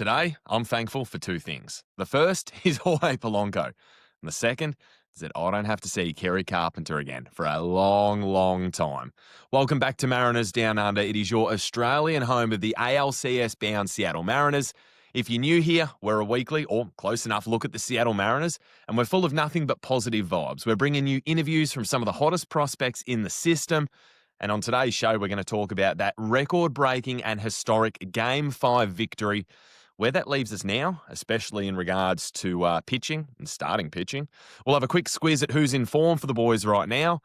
Today, I'm thankful for two things. The first is Jorge Polanco. And the second is that I don't have to see Kerry Carpenter again for a long, long time. Welcome back to Mariners Down Under. It is your Australian home of the ALCS-bound Seattle Mariners. If you're new here, we're a weekly or close enough look at the Seattle Mariners, and we're full of nothing but positive vibes. We're bringing you interviews from some of the hottest prospects in the system. And on today's show, we're going to talk about that record-breaking and historic Game 5 victory, where that leaves us now, especially in regards to pitching and starting pitching. We'll have a quick squiz at who's in form for the boys right now.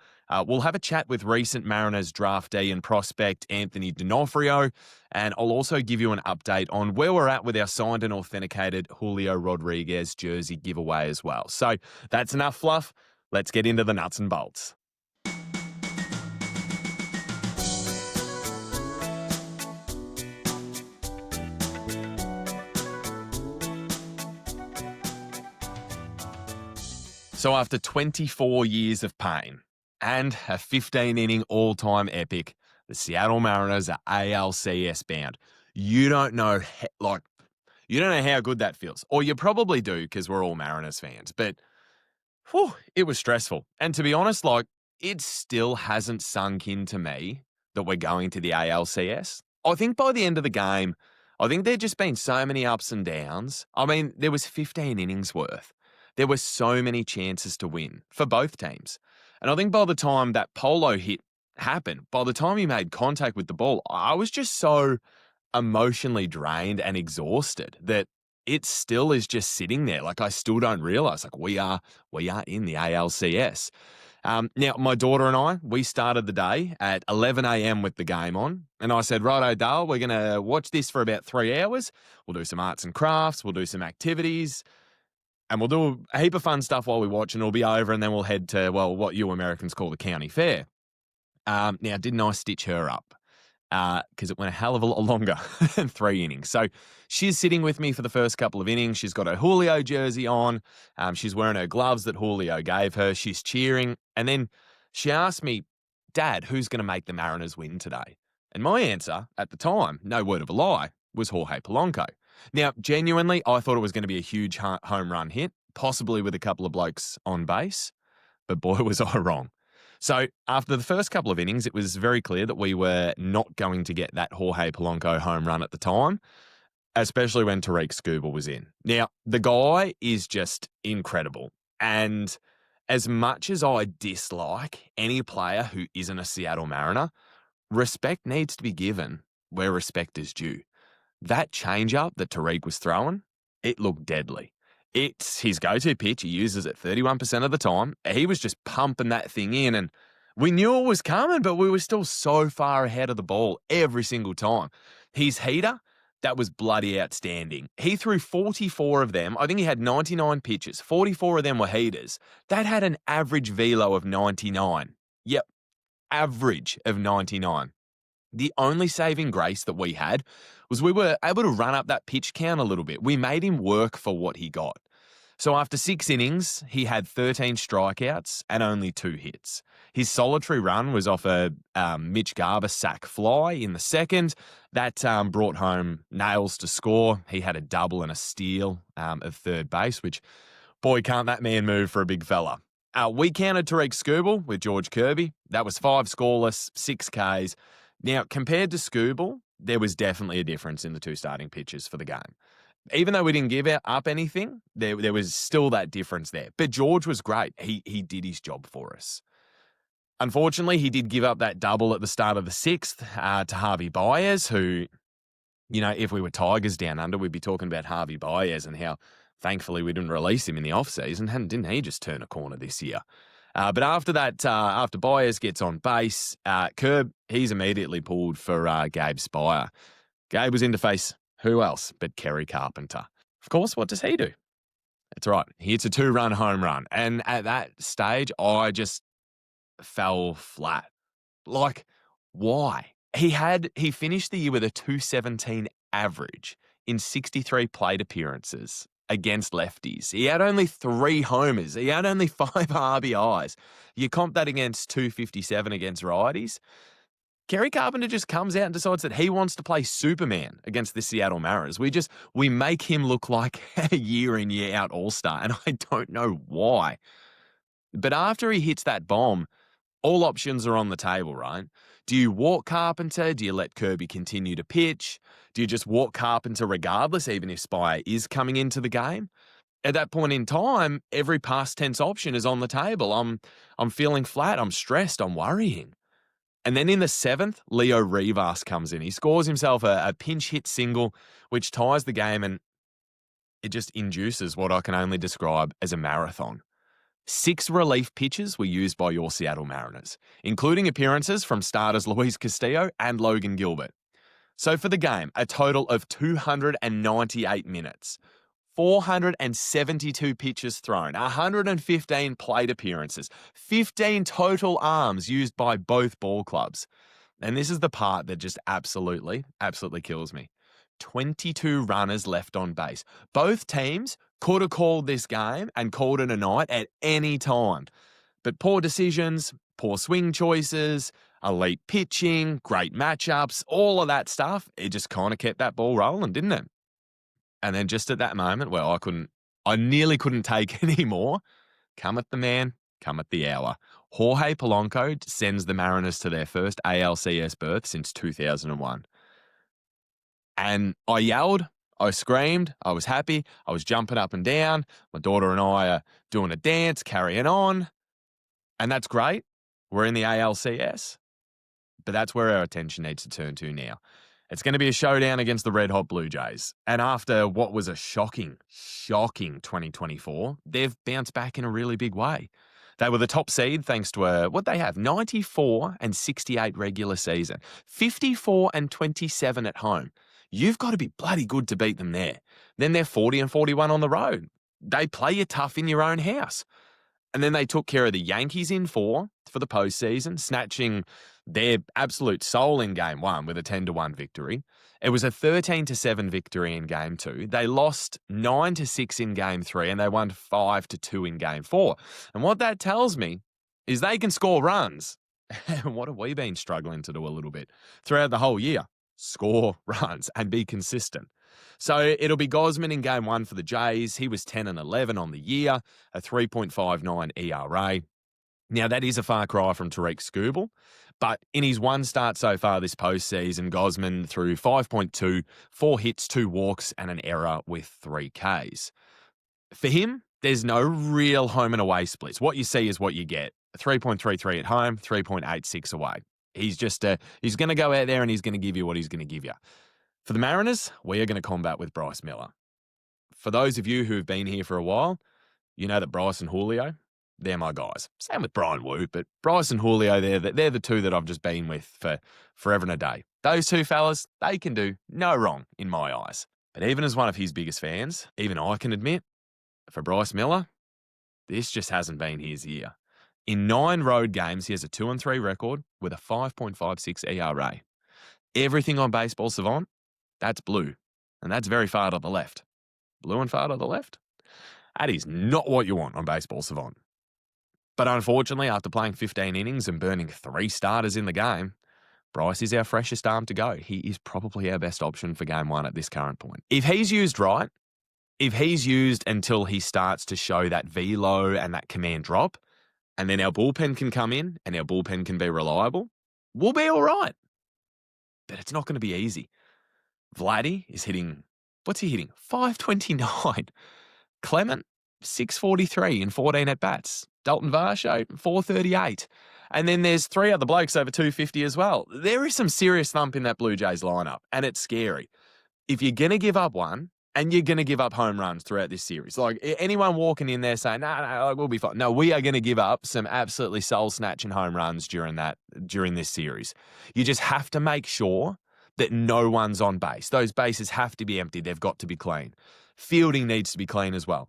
We'll have a chat with recent Mariners draftee and prospect Anthony Donofrio, and I'll also give you an update on where we're at with our signed and authenticated Julio Rodriguez jersey giveaway as well. So that's enough fluff. Let's get into the nuts and bolts. So after 24 years of pain and a 15-inning all-time epic, the Seattle Mariners are ALCS bound. You don't know how good that feels. Or you probably do because we're all Mariners fans. But it was stressful. And to be honest, it still hasn't sunk into me that we're going to the ALCS. I think by the end of the game, I think there'd just been so many ups and downs. I mean, there was 15 innings worth. There were so many chances to win for both teams. And I think by the time that polo hit happened, by the time he made contact with the ball, I was just so emotionally drained and exhausted that it still is just sitting there. I still don't realize, we are in the ALCS. Now, my daughter and I, we started the day at 11 a.m. with the game on. And I said, righto, Dale, we're going to watch this for about 3 hours. We'll do some arts and crafts. We'll do some activities. And we'll do a heap of fun stuff while we watch, and it'll be over, and then we'll head to, what you Americans call the county fair. Now, didn't I stitch her up? Because it went a hell of a lot longer than 3 innings. So she's sitting with me for the first couple of innings. She's got her Julio jersey on. She's wearing her gloves that Julio gave her. She's cheering. And then she asked me, Dad, who's going to make the Mariners win today? And my answer at the time, no word of a lie, was Jorge Polanco. Now, genuinely, I thought it was going to be a huge home run hit, possibly with a couple of blokes on base, but boy, was I wrong. So after the first couple of innings, it was very clear that we were not going to get that Jorge Polanco home run at the time, especially when Tariq Skubal was in. Now, the guy is just incredible. And as much as I dislike any player who isn't a Seattle Mariner, respect needs to be given where respect is due. That changeup that Tariq was throwing, it looked deadly. It's his go-to pitch. He uses it 31% of the time. He was just pumping that thing in, and we knew it was coming, but we were still so far ahead of the ball every single time. His heater, that was bloody outstanding. He threw 44 of them. I think he had 99 pitches. 44 of them were heaters. That had an average velo of 99. Yep, average of 99. The only saving grace that we had was we were able to run up that pitch count a little bit. We made him work for what he got. So after 6 innings, he had 13 strikeouts and only 2 hits. His solitary run was off a Mitch Garber sac fly in the second. That brought home nails to score. He had a double and a steal of third base, which, boy, can't that man move for a big fella. We counted Tariq Skubal with George Kirby. That was 5 scoreless, 6 Ks. Now, compared to Skubal, there was definitely a difference in the 2 starting pitchers for the game. Even though we didn't give up anything, there was still that difference there. But George was great. He did his job for us. Unfortunately, he did give up that double at the start of the 6th to Javi Baez, who, if we were Tigers down under, we'd be talking about Javi Baez and how thankfully we didn't release him in the offseason. And didn't he just turn a corner this year? But after that, after Baez gets on base, Kerb, he's immediately pulled for Gabe Spire. Gabe was in to face who else but Kerry Carpenter. Of course, what does he do? That's right. He hits a 2-run home run. And at that stage, I just fell flat. Why? He finished the year with a 217 average in 63 plate appearances against lefties. He had only 3 homers. He had only 5 RBIs. You comp that against 257 against righties. Kerry Carpenter just comes out and decides that he wants to play Superman against the Seattle Mariners. We make him look like a year in, year out all-star, and I don't know why. But after he hits that bomb, all options are on the table, right? Do you walk Carpenter? Do you let Kirby continue to pitch? Do you just walk Carpenter regardless, even if Spire is coming into the game? At that point in time, every past tense option is on the table. I'm feeling flat. I'm stressed. I'm worrying. And then in the 7th, Leo Rivas comes in. He scores himself a pinch hit single, which ties the game, and it just induces what I can only describe as a marathon. 6 relief pitches were used by your Seattle Mariners, including appearances from starters Luis Castillo and Logan Gilbert. So for the game, a total of 298 minutes, 472 pitches thrown, 115 plate appearances, 15 total arms used by both ball clubs. And this is the part that just absolutely kills me. 22 runners left on base. Both teams could have called this game and called it a night at any time. But poor decisions, poor swing choices, elite pitching, great matchups, all of that stuff, it just kind of kept that ball rolling, didn't it? And then just at that moment where I nearly couldn't take any more, cometh the man, cometh the hour. Jorge Polanco sends the Mariners to their first ALCS berth since 2001. And I yelled, I screamed, I was happy, I was jumping up and down. My daughter and I are doing a dance, carrying on. And that's great. We're in the ALCS. But that's where our attention needs to turn to now. It's going to be a showdown against the Red Hot Blue Jays. And after what was a shocking 2024, they've bounced back in a really big way. They were the top seed thanks to what they have, 94 and 68 regular season, 54 and 27 at home. You've got to be bloody good to beat them there. Then they're 40 and 41 on the road. They play you tough in your own house. And then they took care of the Yankees in 4 for the postseason, snatching their absolute soul in Game 1 with a 10-1 victory. It was a 13-7 victory in Game 2. They lost 9-6 in Game 3, and they won 5-2 in Game 4. And what that tells me is they can score runs. And what have we been struggling to do a little bit throughout the whole year? Score runs and be consistent. So it'll be Gausman in Game 1 for the Jays. He was 10-11 on the year, a 3.59 ERA. Now, that is a far cry from Tariq Skubal, but in his one start so far this postseason, Gausman threw 5.2, 4 hits, 2 walks, and an error with 3 Ks. For him, there's no real home and away splits. What you see is what you get. 3.33 at home, 3.86 away. He's going to go out there and he's going to give you what he's going to give you. For the Mariners, we are going to combat with Bryce Miller. For those of you who have been here for a while, you know that Bryce and Julio, they're my guys. Same with Brian Wu, but Bryce and Julio, they're the two that I've just been with for forever and a day. Those two fellas, they can do no wrong in my eyes. But even as one of his biggest fans, even I can admit, for Bryce Miller, this just hasn't been his year. In 9 road games, he has a 2-3 record with a 5.56 ERA. Everything on Baseball Savant, that's blue, and that's very far to the left. Blue and far to the left? That is not what you want on Baseball Savant. But unfortunately, after playing 15 innings and burning 3 starters in the game, Bryce is our freshest arm to go. He is probably our best option for Game 1 at this current point. If he's used right, if he's used until he starts to show that velo and that command drop, and then our bullpen can come in and our bullpen can be reliable, we'll be all right. But it's not going to be easy. Vladdy is hitting, what's he hitting? 529. Clement, 643 in 14 at-bats. Dalton Varsho, 438. And then there's 3 other blokes over 250 as well. There is some serious thump in that Blue Jays lineup, and it's scary. If you're going to give up one, and you're going to give up home runs throughout this series. Like, anyone walking in there saying, no, we'll be fine. No, we are going to give up some absolutely soul-snatching home runs during this series. You just have to make sure that no one's on base. Those bases have to be empty. They've got to be clean. Fielding needs to be clean as well.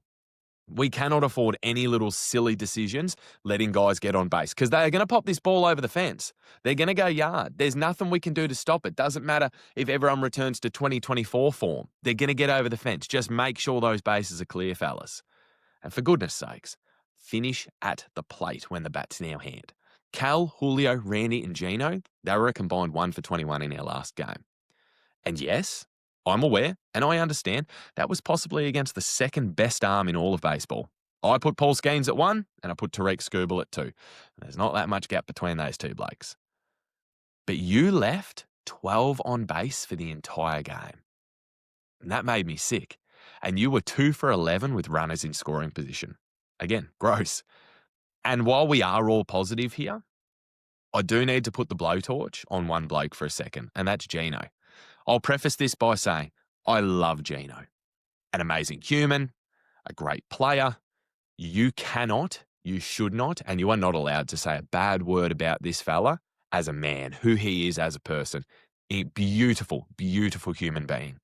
We cannot afford any little silly decisions letting guys get on base because they are going to pop this ball over the fence. They're going to go yard. There's nothing we can do to stop it. Doesn't matter if everyone returns to 2024 form. They're going to get over the fence. Just make sure those bases are clear, fellas. And for goodness sakes, finish at the plate when the bat's in our hand. Cal, Julio, Randy, and Gino, they were a combined 1 for 21 in our last game. And yes, I'm aware, and I understand, that was possibly against the second best arm in all of baseball. I put Paul Skeens at 1, and I put Tariq Skubal at 2. There's not that much gap between those two blokes. But you left 12 on base for the entire game. And that made me sick. And you were 2 for 11 with runners in scoring position. Again, gross. And while we are all positive here, I do need to put the blowtorch on one bloke for a second, and that's Gino. I'll preface this by saying I love Gino. An amazing human, a great player. You cannot, you should not, and you are not allowed to say a bad word about this fella as a man, who he is as a person. A beautiful, beautiful human being.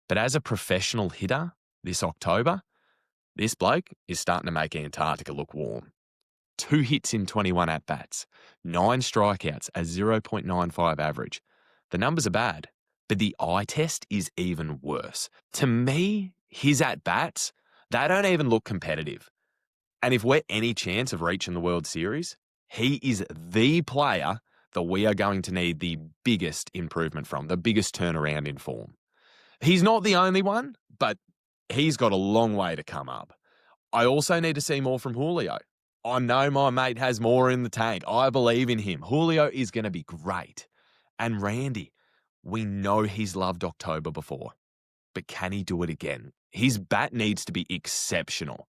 But as a professional hitter this October, this bloke is starting to make Antarctica look warm. 2 hits in 21 at-bats, 9 strikeouts, a 0.95 average. The numbers are bad, but the eye test is even worse. To me, his at-bats, they don't even look competitive. And if we're any chance of reaching the World Series, he is the player that we are going to need the biggest improvement from, the biggest turnaround in form. He's not the only one, but he's got a long way to come up. I also need to see more from Julio. I know my mate has more in the tank. I believe in him. Julio is going to be great. And Randy, we know he's loved October before, but can he do it again? His bat needs to be exceptional.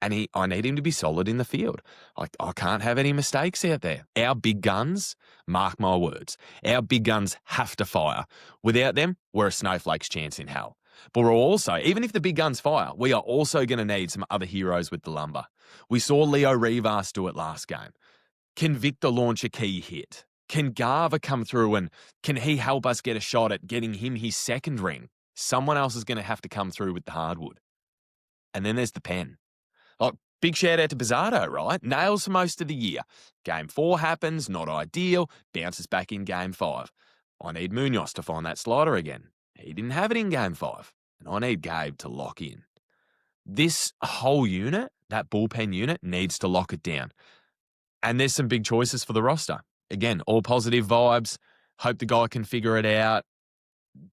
And I need him to be solid in the field. I can't have any mistakes out there. Our big guns, mark my words, our big guns have to fire. Without them, we're a snowflake's chance in hell. But we're also, even if the big guns fire, we are also going to need some other heroes with the lumber. We saw Leo Rivas do it last game. Can Victor launch a key hit? Can Garver come through and can he help us get a shot at getting him his second ring? Someone else is going to have to come through with the hardwood. And then there's the pen. Like, big shout out to Bizzardo, right? Nails for most of the year. Game 4 happens, not ideal, bounces back in Game 5. I need Munoz to find that slider again. He didn't have it in Game 5. And I need Gabe to lock in. This whole unit, that bullpen unit, needs to lock it down. And there's some big choices for the roster. Again, all positive vibes. Hope the guy can figure it out.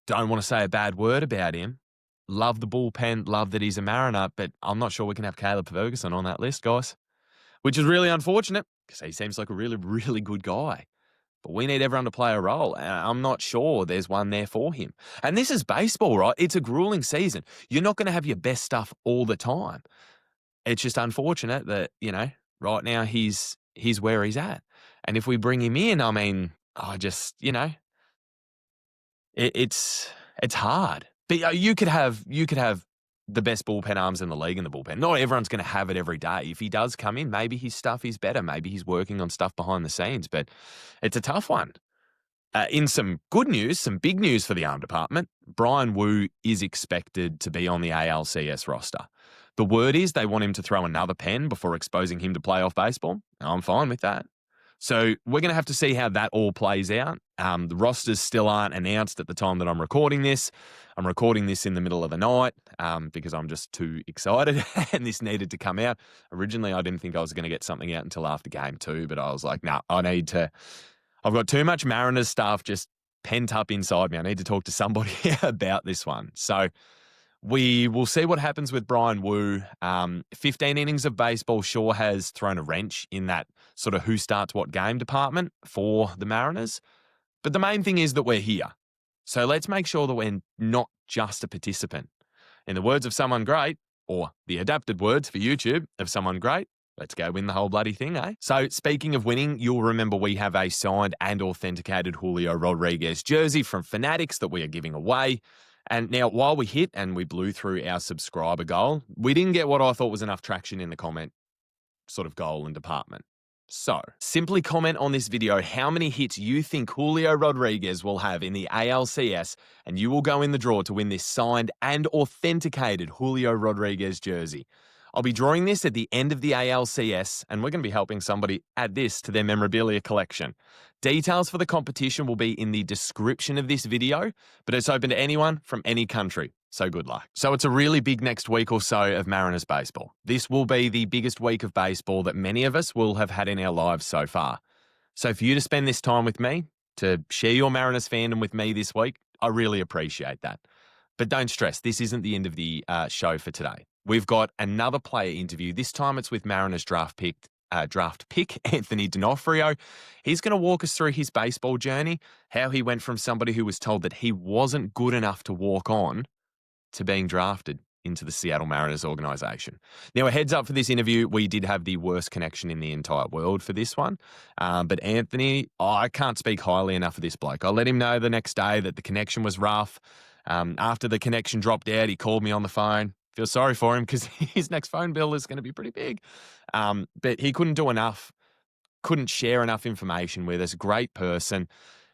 Don't want to say a bad word about him. Love the bullpen, love that he's a Mariner, but I'm not sure we can have Caleb Ferguson on that list, guys. Which is really unfortunate, because he seems like a really, really good guy. But we need everyone to play a role, and I'm not sure there's one there for him. And this is baseball, right? It's a grueling season. You're not going to have your best stuff all the time. It's just unfortunate that, right now he's where he's at. And if we bring him in, I mean, it's hard. But you could have the best bullpen arms in the league in the bullpen. Not everyone's going to have it every day. If he does come in, maybe his stuff is better. Maybe he's working on stuff behind the scenes. But it's a tough one. In some good news, some big news for the arm department, Brian Wu is expected to be on the ALCS roster. The word is they want him to throw another pen before exposing him to playoff baseball. I'm fine with that. So we're going to have to see how that all plays out. The rosters still aren't announced at the time that I'm recording this. I'm recording this in the middle of the night because I'm just too excited and this needed to come out. Originally, I didn't think I was going to get something out until after Game 2, but I was like, no, I've got too much Mariners stuff just pent up inside me. I need to talk to somebody about this one. So we will see what happens with Brian Wu. 15 innings of baseball sure has thrown a wrench in that sort of who starts what game department for the Mariners. But the main thing is that we're here. So let's make sure that we're not just a participant. In the words of someone great, or the adapted words for YouTube of someone great, let's go win the whole bloody thing, eh? So speaking of winning, you'll remember we have a signed and authenticated Julio Rodriguez jersey from Fanatics that we are giving away. And now, while we hit and we blew through our subscriber goal, we didn't get what I thought was enough traction in the comment sort of goal and department. So, simply comment on this video how many hits you think Julio Rodriguez will have in the ALCS, and you will go in the draw to win this signed and authenticated Julio Rodriguez jersey. I'll be drawing this at the end of the ALCS, and we're going to be helping somebody add this to their memorabilia collection. Details for the competition will be in the description of this video, but it's open to anyone from any country, so good luck. So it's a really big next week or so of Mariners baseball. This will be the biggest week of baseball that many of us will have had in our lives so far. So for you to spend this time with me, to share your Mariners fandom with me this week, I really appreciate that. But don't stress, this isn't the end of the show for today. We've got another player interview. This time it's with Mariners draft pick Anthony Donofrio. He's going to walk us through his baseball journey, how he went from somebody who was told that he wasn't good enough to walk on to being drafted into the Seattle Mariners organization. Now, a heads up for this interview, we did have the worst connection in the entire world for this one. But Anthony, I can't speak highly enough of this bloke. I let him know the next day that the connection was rough. After the connection dropped out, he called me on the phone. Feel sorry for him because his next phone bill is going to be pretty big. But he couldn't do enough, couldn't share enough information with us. Great person.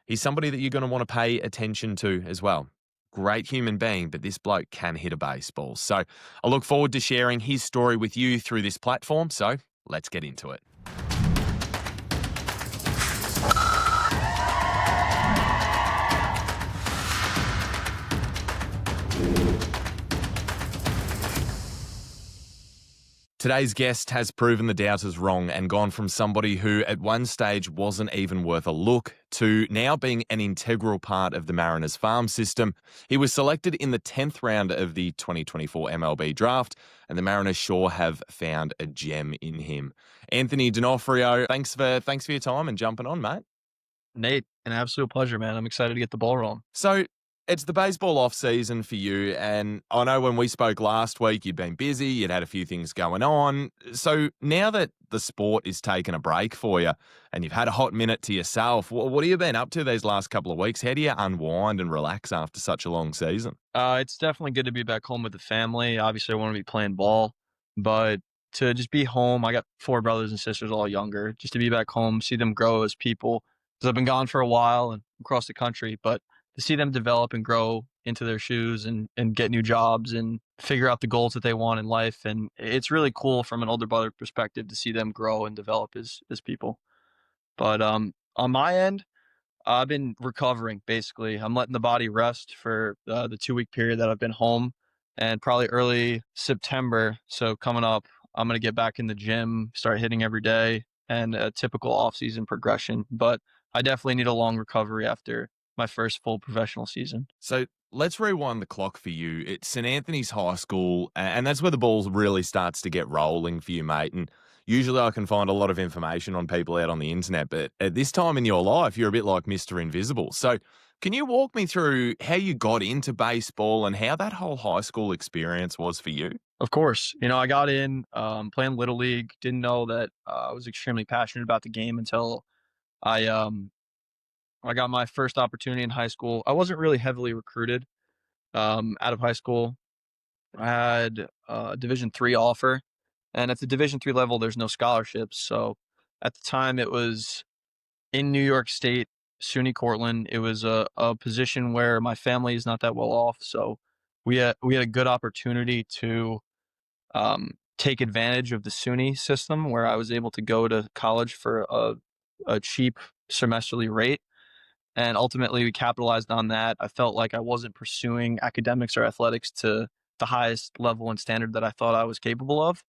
He's somebody that you're going to want to pay attention to as well. Great human being, but this bloke can hit a baseball. So I look forward to sharing his story with you through this platform. So let's get into it. Today's guest has proven the doubters wrong and gone from somebody who at one stage wasn't even worth a look to now being an integral part of the Mariners farm system. He was selected in the 10th round of the 2024 MLB draft, and the Mariners sure have found a gem in him. Anthony Donofrio, thanks for your time and jumping on, mate. Nate, an absolute pleasure, man. I'm excited to get the ball rolling. So it's the baseball off season for you, and I know when we spoke last week, you'd been busy, you'd had a few things going on. So now that the sport is taking a break for you and you've had a hot minute to yourself, what have you been up to these last couple of weeks? How do you unwind and relax after such a long season? It's definitely good to be back home with the family. Obviously, I want to be playing ball, but to just be home, I got 4 brothers and sisters, all younger, just to be back home, see them grow as people. Because I've been gone for a while and across the country, but to see them develop and grow into their shoes and get new jobs and figure out the goals that they want in life. And it's really cool from an older brother perspective to see them grow and develop as people. But on my end, I've been recovering, basically. I'm letting the body rest for the 2-week period that I've been home, and probably early September. So coming up, I'm going to get back in the gym, start hitting every day, and a typical off-season progression. But I definitely need a long recovery after my first full professional season. So let's rewind the clock for you. It's St. Anthony's High School, and that's where the ball really starts to get rolling for you, mate. And usually I can find a lot of information on people out on the internet, but at this time in your life, you're a bit like Mr. Invisible. So can you walk me through how you got into baseball and how that whole high school experience was for you? Of course. I got in playing Little League, didn't know that I was extremely passionate about the game until I got my first opportunity in high school. I wasn't really heavily recruited out of high school. I had a Division III offer, and at the Division III level, there's no scholarships. So at the time, it was in New York State, SUNY Cortland. It was a position where my family is not that well off, so we had a good opportunity to take advantage of the SUNY system, where I was able to go to college for a cheap semesterly rate. And ultimately, we capitalized on that. I felt like I wasn't pursuing academics or athletics to the highest level and standard that I thought I was capable of.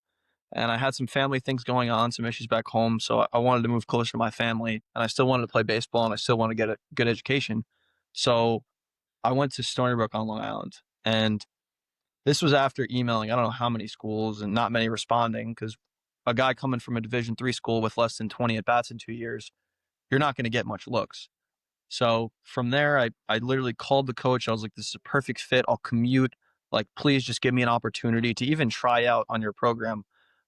And I had some family things going on, some issues back home. So I wanted to move closer to my family, and I still wanted to play baseball, and I still wanted to get a good education. So I went to Stony Brook on Long Island. And this was after emailing, I don't know how many schools, and not many responding, because a guy coming from a Division III school with less than 20 at bats in 2 years, you're not going to get much looks. So from there, I literally called the coach. I was like, this is a perfect fit. I'll commute. Like, please just give me an opportunity to even try out on your program.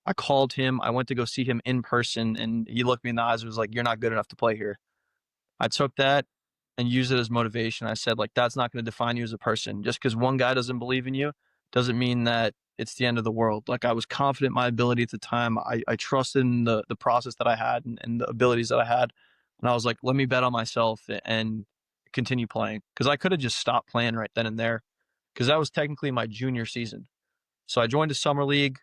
I called him. I went to go see him in person, and he looked me in the eyes and was like, you're not good enough to play here. I took that and used it as motivation. I said, like, that's not going to define you as a person. Just because one guy doesn't believe in you doesn't mean that it's the end of the world. Like, I was confident in my ability at the time. I trusted in the process that I had and the abilities that I had. And I was like, let me bet on myself and continue playing. Because I could have just stopped playing right then and there, because that was technically my junior season. So I joined a summer league.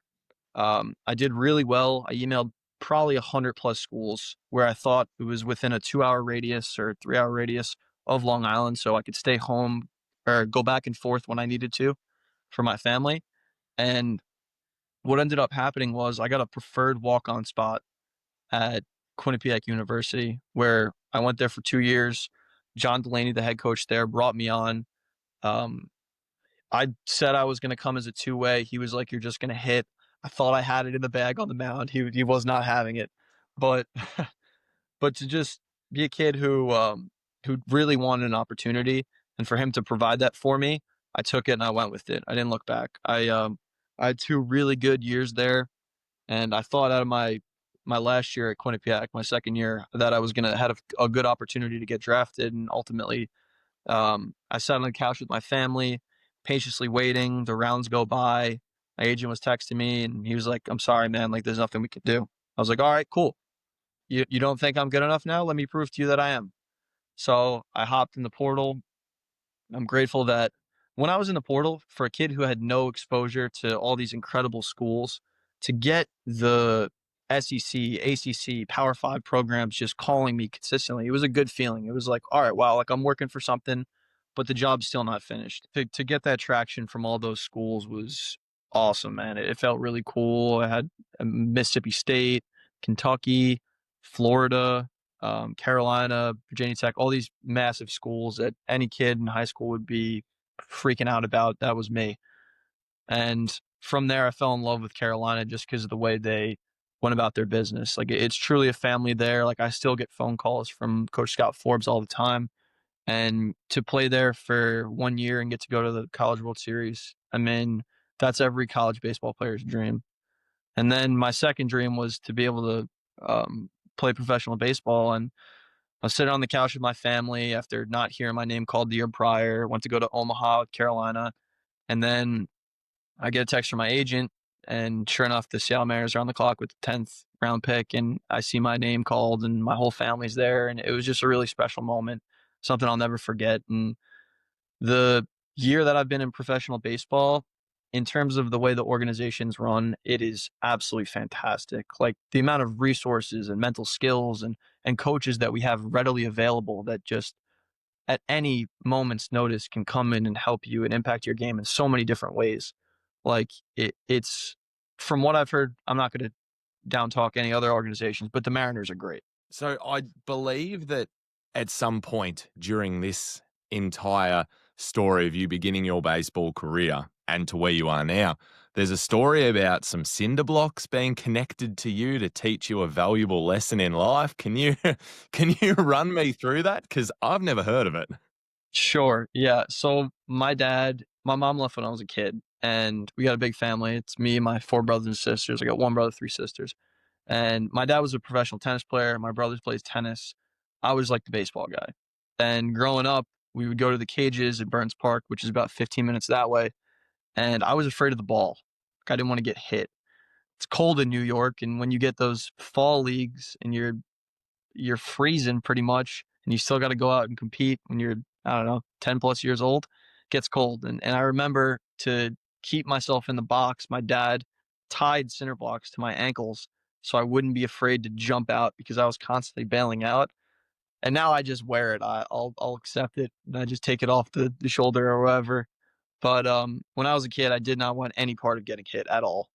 I did really well. I emailed probably 100 plus schools where I thought it was within a 2-hour radius or 3-hour radius of Long Island, so I could stay home or go back and forth when I needed to for my family. And what ended up happening was I got a preferred walk-on spot at Quinnipiac University, where I went there for 2 years. John Delaney, the head coach there, brought me on. Um, I said I was going to come as a two-way. He was like, "You're just going to hit." I thought I had it in the bag on the mound. He was not having it, but but to just be a kid who really wanted an opportunity, and for him to provide that for me, I took it and I went with it. I didn't look back. I had 2 really good years there, and I thought out of my last year at Quinnipiac, my second year, that I was gonna have a good opportunity to get drafted, and ultimately, I sat on the couch with my family, patiently waiting. The rounds go by. My agent was texting me, and he was like, "I'm sorry, man. Like, there's nothing we can do." I was like, "All right, cool. You don't think I'm good enough now? Let me prove to you that I am." So I hopped in the portal. I'm grateful that when I was in the portal, for a kid who had no exposure to all these incredible schools, to get the SEC, ACC, Power Five programs just calling me consistently, it was a good feeling. It was like, all right, wow, like I'm working for something, but the job's still not finished. To get that traction from all those schools was awesome, man. It felt really cool. I had Mississippi State, Kentucky, Florida, Carolina, Virginia Tech, all these massive schools that any kid in high school would be freaking out about. That was me. And from there, I fell in love with Carolina just because of the way they went about their business. Like it's truly a family there. Like I still get phone calls from Coach Scott Forbes all the time. And to play there for 1 year and get to go to the College World Series, I mean, that's every college baseball player's dream. And then my second dream was to be able to play professional baseball. And I was sitting on the couch with my family after not hearing my name called the year prior. Went to go to Omaha, Carolina, and then I get a text from my agent, and sure enough, the Seattle Mariners are on the clock with the 10th round pick, and I see my name called, and my whole family's there, and it was just a really special moment, something I'll never forget. And the year that I've been in professional baseball, in terms of the way the organization's run, it is absolutely fantastic. Like the amount of resources and mental skills and coaches that we have readily available that just at any moment's notice can come in and help you and impact your game in so many different ways. Like it's from what I've heard, I'm not going to down talk any other organizations, but the Mariners are great. So I believe that at some point during this entire story of you beginning your baseball career and to where you are now, there's a story about some cinder blocks being connected to you to teach you a valuable lesson in life. Can you can you run me through that? Because I've never heard of it. Sure. Yeah. So my mom left when I was a kid, and we got a big family. It's me, my four brothers and sisters. I got one brother, three sisters. And my dad was a professional tennis player. My brothers plays tennis. I was like the baseball guy. And growing up, we would go to the cages at Burns Park, which is about 15 minutes that way. And I was afraid of the ball. Like I didn't want to get hit. It's cold in New York, and when you get those fall leagues and you're freezing pretty much, and you still got to go out and compete when you're, I don't know, 10 plus years old, it gets cold. And I remember to keep myself in the box, my dad tied cinder blocks to my ankles so I wouldn't be afraid to jump out because I was constantly bailing out. And now I just wear it. I'll accept it. And I just take it off the shoulder or whatever. But when I was a kid, I did not want any part of getting hit at all.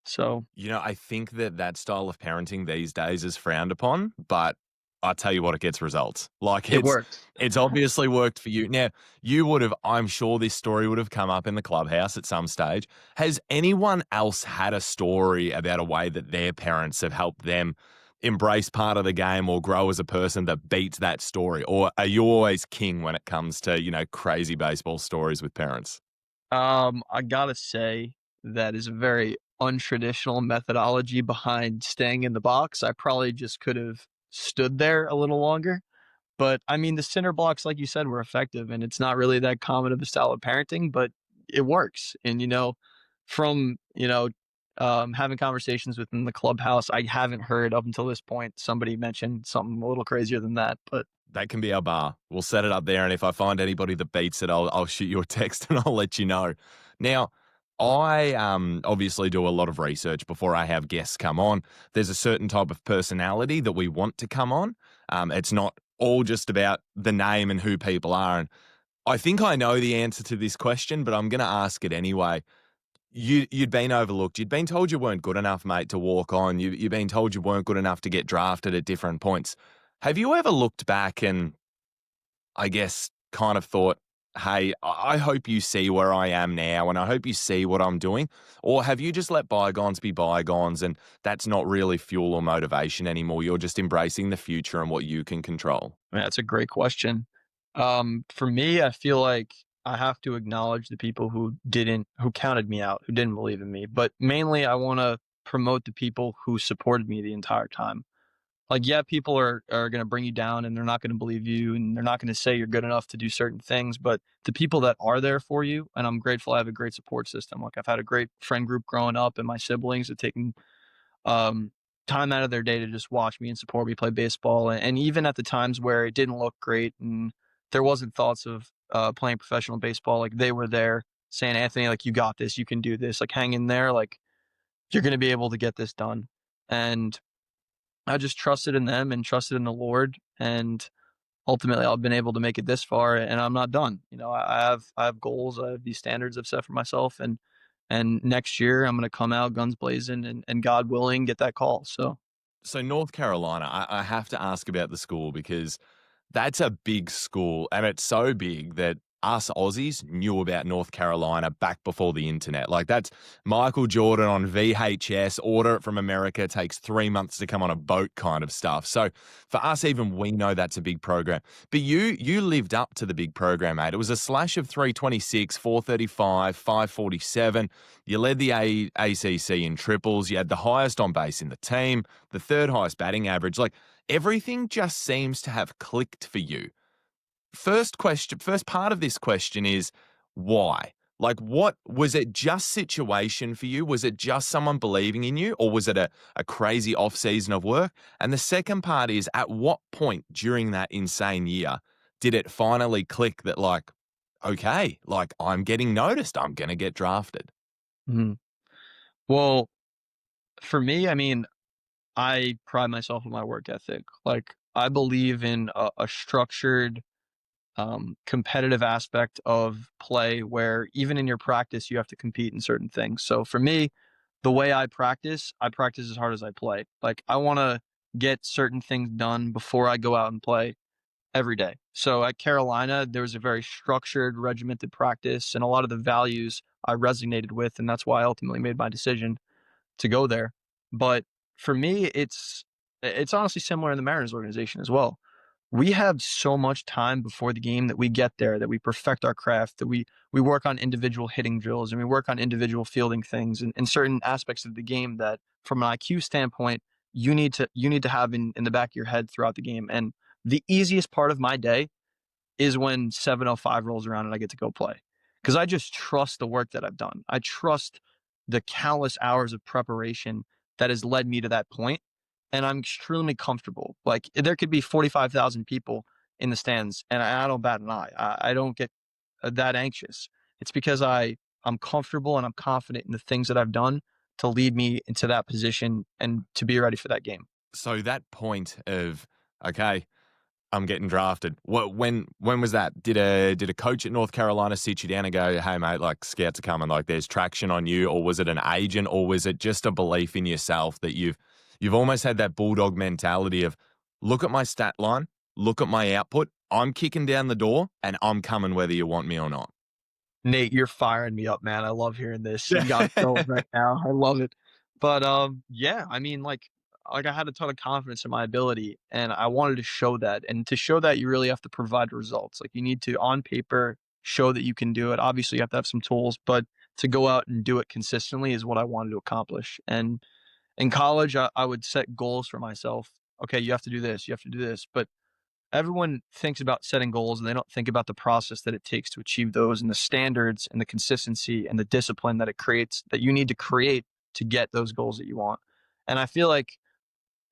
So You know, I think that that style of parenting these days is frowned upon, but I tell you what, it gets results. Like it worked. it's obviously worked for you. Now, you would have, I'm sure this story would have come up in the clubhouse at some stage. Has anyone else had a story about a way that their parents have helped them embrace part of the game or grow as a person that beats that story? Or are you always king when it comes to, you know, crazy baseball stories with parents? I gotta say that is a very untraditional methodology behind staying in the box. I probably just could have stood there a little longer. But I mean, the center blocks, like you said, were effective, and it's not really that common of a style of parenting, but it works. And from having conversations within the clubhouse, I haven't heard up until this point somebody mention something a little crazier than that. But That can be our bar. We'll set it up there, and if I find anybody that beats it, I'll shoot you a text and I'll let you know. Now, I obviously do a lot of research before I have guests come on. There's a certain type of personality that we want to come on. It's not all just about the name and who people are. And I think I know the answer to this question, but I'm going to ask it anyway. you'd been overlooked. You'd been told you weren't good enough, mate, to walk on. You've been told you weren't good enough to get drafted at different points. Have you ever looked back and I guess kind of thought, hey, I hope you see where I am now and I hope you see what I'm doing? Or have you just let bygones be bygones and that's not really fuel or motivation anymore? You're just embracing the future and what you can control? Man, that's a great question. For me, I feel like I have to acknowledge the people who counted me out, who didn't believe in me. But mainly, I want to promote the people who supported me the entire time. Like, yeah, people are going to bring you down and they're not going to believe you and they're not going to say you're good enough to do certain things. But the people that are there for you, and I'm grateful I have a great support system. Like, I've had a great friend group growing up, and my siblings have taken um, time out of their day to just watch me and support me play baseball. And even at the times where it didn't look great and there wasn't thoughts of playing professional baseball, like they were there saying, Anthony, like you got this, you can do this, like hang in there, like you're going to be able to get this done. And I just trusted in them and trusted in the Lord. And ultimately, I've been able to make it this far, and I'm not done. You know, I have goals, I have these standards I've set for myself, and next year I'm going to come out guns blazing, and God willing, get that call. So So North Carolina, I have to ask about the school because that's a big school, and it's so big that us Aussies knew about North Carolina back before the internet. Like that's Michael Jordan on VHS, order it from America, takes 3 months to come on a boat kind of stuff. So for us, even we know that's a big program. But you lived up to the big program, mate. It was a slash of 326, 435, 547. You led the ACC in triples. You had the highest on base in the team, the third highest batting average. Like everything just seems to have clicked for you. First part of this question is why? Like, what was it just situation for you? Was it just someone believing in you, or was it a crazy off season of work? And the second part is at what point during that insane year did it finally click that, like, okay, like I'm getting noticed, I'm going to get drafted? mhm. Well, for me, I mean, I pride myself on my work ethic. Like I believe in a structured competitive aspect of play where even in your practice you have to compete in certain things. So for me, the way I practice as hard as I play. Like I want to get certain things done before I go out and play every day. So at Carolina, there was a very structured, regimented practice, and a lot of the values I resonated with, and that's why I ultimately made my decision to go there. But for me, it's honestly similar in the Mariners organization as well. We have so much time before the game that we get there, that we perfect our craft, that we work on individual hitting drills and we work on individual fielding things and certain aspects of the game that from an IQ standpoint, you need to have in the back of your head throughout the game. And the easiest part of my day is when 7:05 rolls around and I get to go play. Because I just trust the work that I've done. I trust the countless hours of preparation that has led me to that point, and I'm extremely comfortable. Like there could be 45,000 people in the stands, and I don't bat an eye. I don't get that anxious. It's because I'm comfortable and I'm confident in the things that I've done to lead me into that position and to be ready for that game. So that point of, okay, I'm getting drafted. When was that? Did a coach at North Carolina sit you down and go, "Hey mate, like scouts are coming, like there's traction on you," or was it an agent, or was it just a belief in yourself that you've almost had that bulldog mentality of, look at my stat line, look at my output, I'm kicking down the door and I'm coming whether you want me or not. Nate, you're firing me up, man. I love hearing this. You got me going right now. I love it. But yeah, I mean, like I had a ton of confidence in my ability, and I wanted to show that. And to show that, you really have to provide results. Like you need to, on paper, show that you can do it. Obviously, you have to have some tools, but to go out and do it consistently is what I wanted to accomplish. And in college, I would set goals for myself. Okay, you have to do this. You have to do this. But everyone thinks about setting goals and they don't think about the process that it takes to achieve those and the standards and the consistency and the discipline that it creates that you need to create to get those goals that you want. And I feel like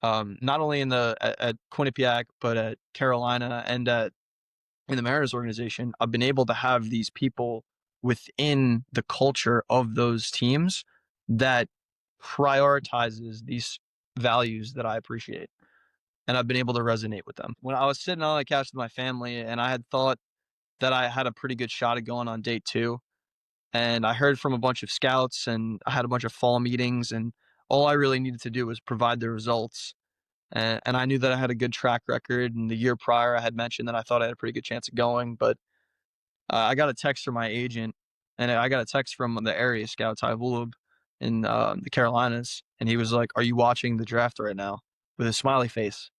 not only at Quinnipiac, but at Carolina and in the Mariners organization, I've been able to have these people within the culture of those teams that prioritizes these values that I appreciate, and I've been able to resonate with them. When I was sitting on the couch with my family and I had thought that I had a pretty good shot at going on date 2, and I heard from a bunch of scouts, and I had a bunch of fall meetings, and all I really needed to do was provide the results. And I knew that I had a good track record. And the year prior, I had mentioned that I thought I had a pretty good chance of going, but I got a text from my agent, and I got a text from the area scout, Ty Wulub, in the Carolinas, and he was like, "Are you watching the draft right now?" with a smiley face.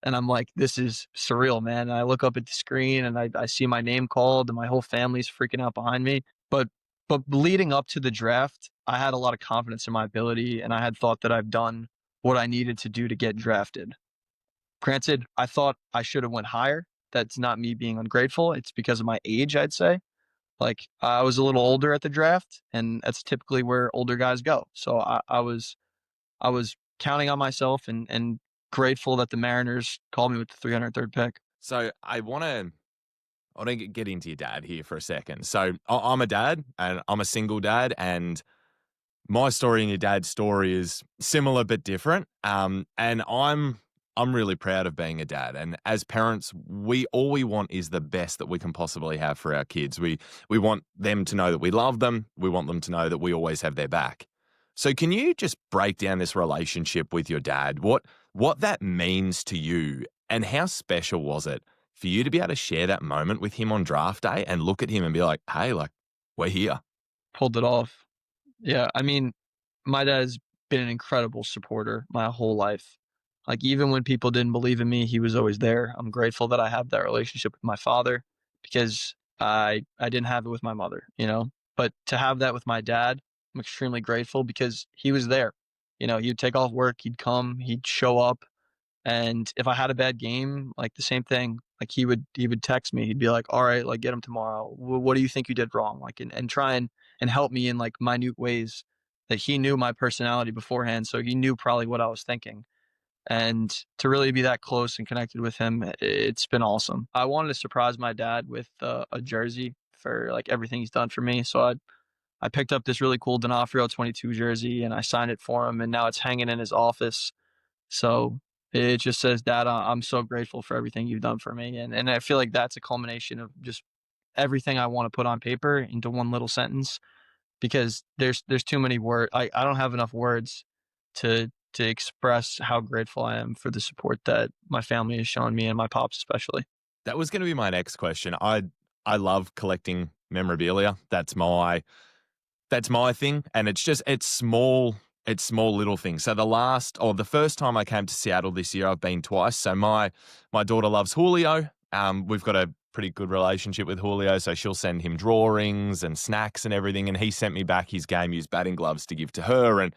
And I'm like, "This is surreal, man." And I look up at the screen, and I see my name called, and my whole family's freaking out behind me. But leading up to the draft, I had a lot of confidence in my ability, and I had thought that I've done what I needed to do to get drafted. Granted, I thought I should have went higher. That's not me being ungrateful. It's because of my age, I'd say. Like, I was a little older at the draft, and that's typically where older guys go. So I was counting on myself and grateful that the Mariners called me with the 303rd pick. So I want to get into your dad here for a second. So I'm a dad, and I'm a single dad, and my story and your dad's story is similar but different. And I'm really proud of being a dad. And as parents, all we want is the best that we can possibly have for our kids. We want them to know that we love them. We want them to know that we always have their back. So can you just break down this relationship with your dad? What that means to you, and how special was it for you to be able to share that moment with him on draft day and look at him and be like, "Hey, like, we're here." Pulled it off. Yeah, I mean, my dad's been an incredible supporter my whole life. Like, even when people didn't believe in me, he was always there. I'm grateful that I have that relationship with my father because I didn't have it with my mother, you know? But to have that with my dad, I'm extremely grateful because he was there. You know, he'd take off work, he'd come, he'd show up, and if I had a bad game, like the same thing, like he would text me. He'd be like, "All right, like get him tomorrow. What do you think you did wrong?" Like, and try and help me in like minute ways that he knew my personality beforehand, so he knew probably what I was thinking. And to really be that close and connected with him, it's been awesome. I wanted to surprise my dad with a jersey for like everything he's done for me. So I picked up this really cool Donofrio 22 jersey, and I signed it for him, and now it's hanging in his office. So it just says, "Dad, I'm so grateful for everything you've done for me." And I feel like that's a culmination of just everything I want to put on paper into one little sentence because there's too many words. I don't have enough words to express how grateful I am for the support that my family has shown me and my pops especially. That was going to be my next question. I love collecting memorabilia. That's my thing, and it's small little things. So the first time I came to Seattle this year, I've been twice. So my daughter loves Julio. We've got a pretty good relationship with Julio, so she'll send him drawings and snacks and everything, and he sent me back his game used batting gloves to give to her, and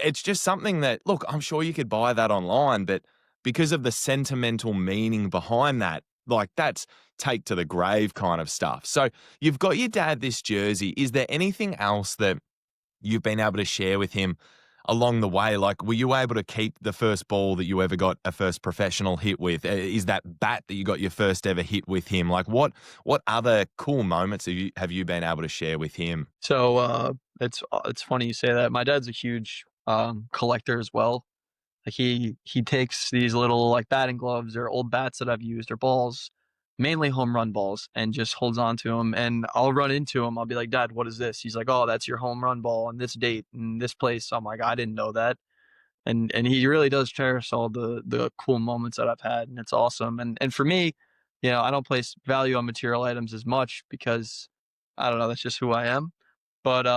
it's just something that, look, I'm sure you could buy that online, but because of the sentimental meaning behind that, like that's take to the grave kind of stuff. So you've got your dad this jersey. Is there anything else that you've been able to share with him along the way? Like, were you able to keep the first ball that you ever got a first professional hit with? Is that bat that you got your first ever hit with him? Like, what other cool moments have you been able to share with him? So it's funny you say that. My dad's a huge collector as well. Like he takes these little like batting gloves or old bats that I've used or balls, mainly home run balls, and just holds on to them. And I'll run into him. I'll be like, "Dad, what is this?" He's like, "Oh, that's your home run ball on this date in this place." So I'm like, "I didn't know that." And he really does cherish all the cool moments that I've had, and it's awesome. And for me, you know, I don't place value on material items as much because I don't know, that's just who I am. But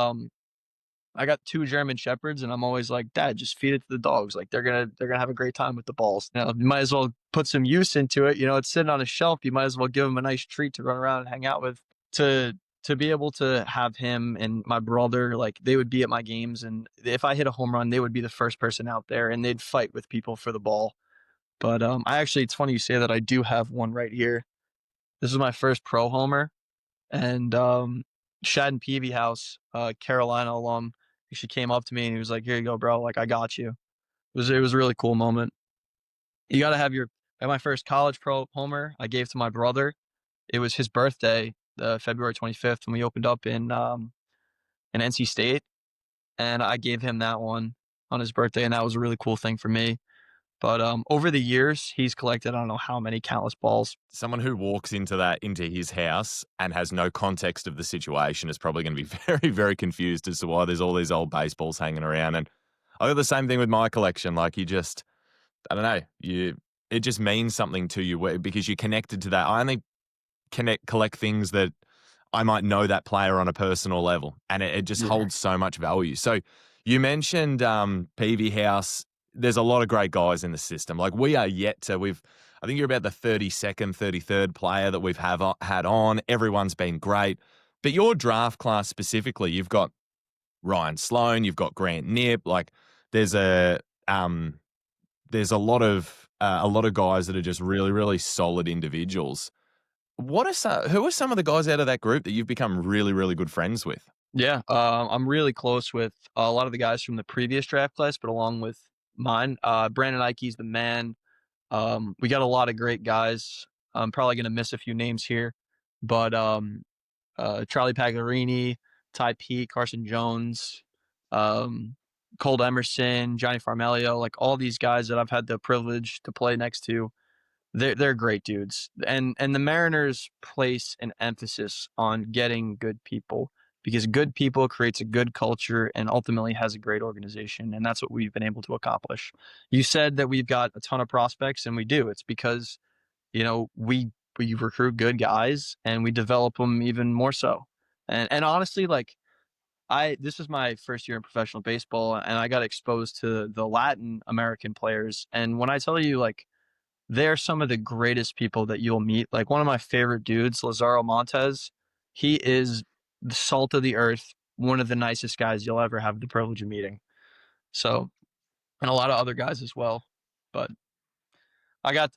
I got 2 German Shepherds, and I'm always like, "Dad, just feed it to the dogs, like, they're gonna have a great time with the balls." You know, you might as well put some use into it, you know, it's sitting on a shelf, you might as well give them a nice treat to run around and hang out with. To to be able to have him and my brother, like, they would be at my games, and if I hit a home run, they would be the first person out there, and they'd fight with people for the ball. But, I actually it's funny you say that, I do have one right here. This is my first pro homer, and Shad and Peavy House, Carolina alum, she came up to me and he was like, "Here you go, bro. Like I got you." It was a really cool moment. You got to have your at my first college pro homer. I gave to my brother. It was his birthday, February 25th, when we opened up in NC State, and I gave him that one on his birthday, and that was a really cool thing for me. But over the years, he's collected I don't know how many countless balls. Someone who walks into his house and has no context of the situation is probably going to be very, very confused as to why there's all these old baseballs hanging around. And I got the same thing with my collection. Like, I don't know, it just means something to you because you're connected to that. I only collect things that I might know that player on a personal level, and it just Yeah. holds so much value. So you mentioned PV House. There's a lot of great guys in the system. Like, we are yet to, I think you're about the 32nd, 33rd player that we've had on. Everyone's been great. But your draft class specifically, you've got Ryan Sloan, you've got Grant Knipp. Like, there's um, a lot of guys that are just really, really solid individuals. Who are some of the guys out of that group that you've become really, really good friends with? Yeah, I'm really close with a lot of the guys from the previous draft class, but along with mine, Brandon Ike's the man. We got a lot of great guys. I'm probably gonna miss a few names here, but Charlie Pagliarini, Ty P, Carson Jones, um, Colt Emerson, Johnny Farmelio, like all these guys that I've had the privilege to play next to. They're great dudes, and the Mariners place an emphasis on getting good people because good people creates a good culture and ultimately has a great organization, and that's what we've been able to accomplish. You said that we've got a ton of prospects, and we do. It's because we recruit good guys and we develop them even more so. And honestly, like I this is my first year in professional baseball, and I got exposed to the Latin American players, and when I tell you like they're some of the greatest people that you'll meet. Like one of my favorite dudes, Lazaro Montez, he is the salt of the earth, one of the nicest guys you'll ever have the privilege of meeting. So, and a lot of other guys as well. But I got